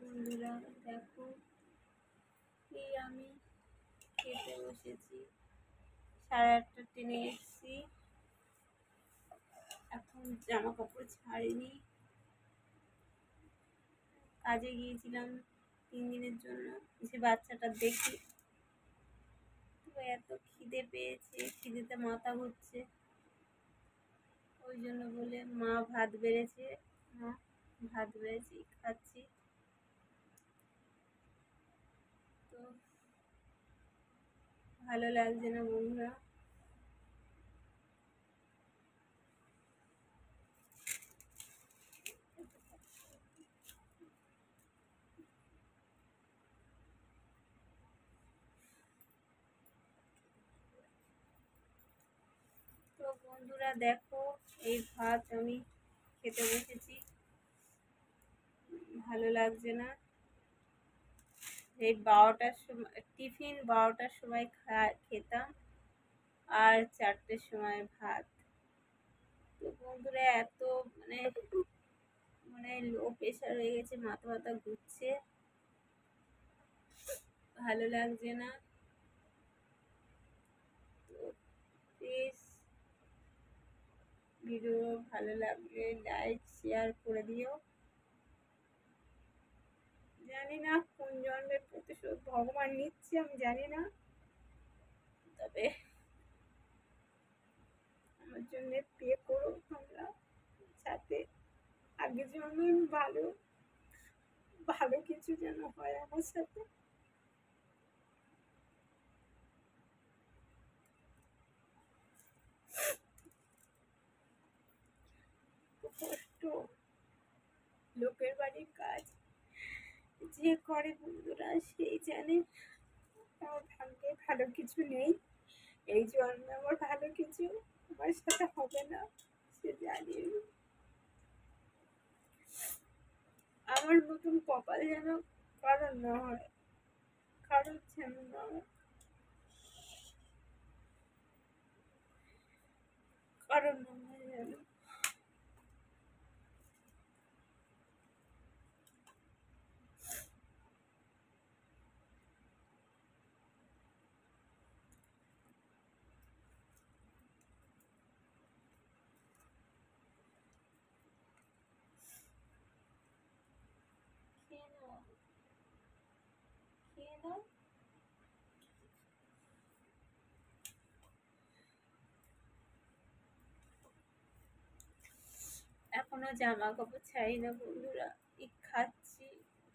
বন্ধুরা দেখো, এই আমি খেতে বসেছি। 8:30 ট্রেনে এসেছি, এখন জামা কাপড় ছাড়িনি। কাজে গিয়েছিলাম 3 দিনের জন্য, যে বাচ্চাটা দেখি। তো এত খিদে পেয়েছে, খিদেতে মাথা ঘুরছে। ওই জন্য বলে মা ভাত বেড়েছে, মা ভাত বেড়েছি, খাচ্ছি। তো ভালো লাগছে না বন্ধুরা। তো বন্ধুরা দেখো, এই ভাত আমি খেতে বসেছি, ভালো লাগছে না। এই 12টার সময় টিফিন, 12টার সময় খেতাম, আর 4টের সময় ভাত। তো বন্ধুরা এত মানে মানে লো প্রেশার হয়ে গেছে, মাথা ব্যথা ঘুরছে, ভালো লাগছে না। তো প্লিজ ভিডিও ভালো লাগলে লাইক শেয়ার করে দিও। জানি না কোন জন্মের প্রতিশোধ ভগবান নিচ্ছে, আমি জানি না, তবে আমার জন্য প্রে করো তোমরা, যাতে আগের জন্মে ভালো ভালো কিছু যেন হয় আমার সাথে। কষ্ট, লোকের বাড়ির কাজ যে করে বন্ধুরা সেই জানে। আমার ভাগ্যে ভালো কিছু নেই, এই জন্মে আমার ভালো কিছু আমার সাথে হবে না, সে জানি। আমার নতুন কপাল যেন কারণ না হয়, কারণ যেন না হয়, কারণ না হয় যেন। খেয়ে নাও, খেয়ে নাও। এখনো জামা কাপড় ছাড়ি না বন্ধুরা, এই খাচ্ছি,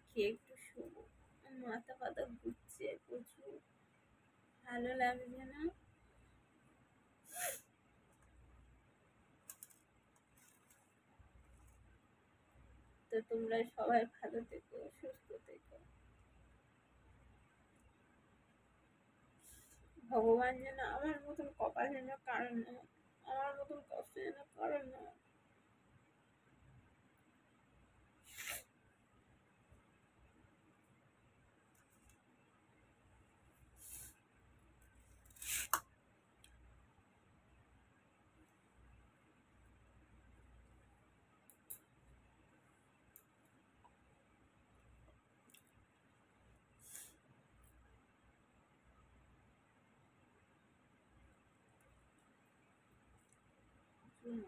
খেয়ে একটু শোবো। মাথা ফাথা ঘুরছে প্রচুর, ভালো লাগছে না। তো তোমরা সবাই ভালো থেকো, সুস্থ থেকো। ভগবান যেন আমার মতন কপাল যেন কারণ না হয়, আমার মতন কষ্ট যেন কারণ না হয়।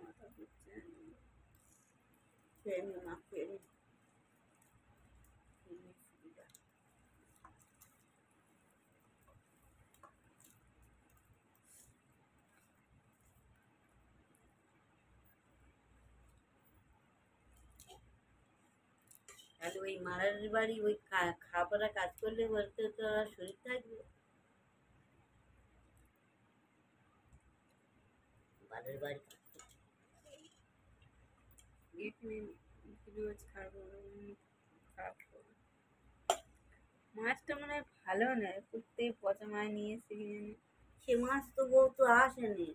মাথা ঘুরছে, খেয়ে নি মা, খেয়ে নি। তাহলে ওই মারার বাড়ি ওই খাওয়া কাজ করলে বলতে তো আর শরীর থাকবে। বাড়ির বাড়ি এখানে ভিডিও ছাড়বো, খারাপ করবো। মাছটা মনে হয় ভালো নয়, প্রত্যেক পচা মাছ নিয়ে এসে কিনে। সে মাছ তো বউ তো আসেনি।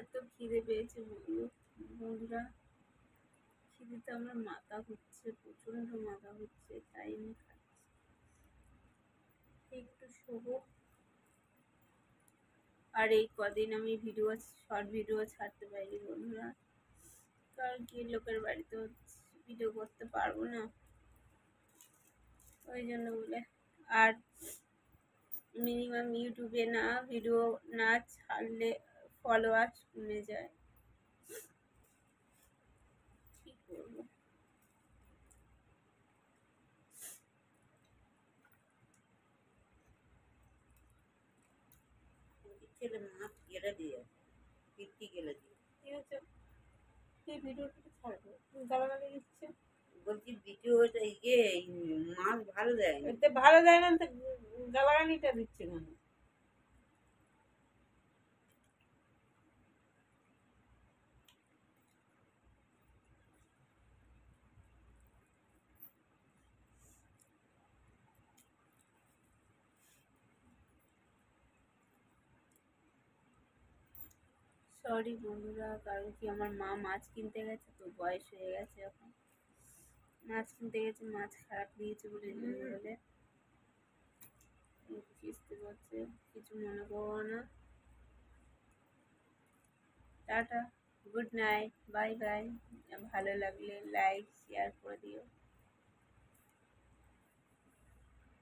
এত খিদে পেয়েছে বন্ধুরা, খিদেতে আমার মাথা হচ্ছে, প্রচন্ড মাথা হচ্ছে, তাই আমি খাচ্ছি। একটু শোবো। আর এই কদিন আমি শর্ট ভিডিও ছাড়তে পারি বন্ধুরা, কারণ কি লোকের বাড়িতে ভিডিও করতে পারবো না, ওই জন্য বলে। আর মিনিমাম ইউটিউবে না ভিডিও না ছাড়লে ফলোয়ার কমে যায়, কি করবো। ছেলে মাছ গেলে দিয়ে পিটি গেলে দিয়ে ঠিক আছে, এই ভিডিওটা ছাড়বো, গালাগালি দিচ্ছে। বলছি ভিডিওটা মাছ ভালো দেয়, এতে ভালো দেয় না, গালাগালিটা দিচ্ছে কেন? সরি বন্ধুরা, কারণ কি আমার মা মাছ কিনতে গেছে, তো বয়স হয়ে গেছে, এখন মাছ কিনতে গেছে, মাছ খারাপ দিয়েছে বলে বলে কিস্তি করছে, কিছু মনে করো না। Tata, good night, bye bye. ভালো লাগলে লাইক শেয়ার করে দিও।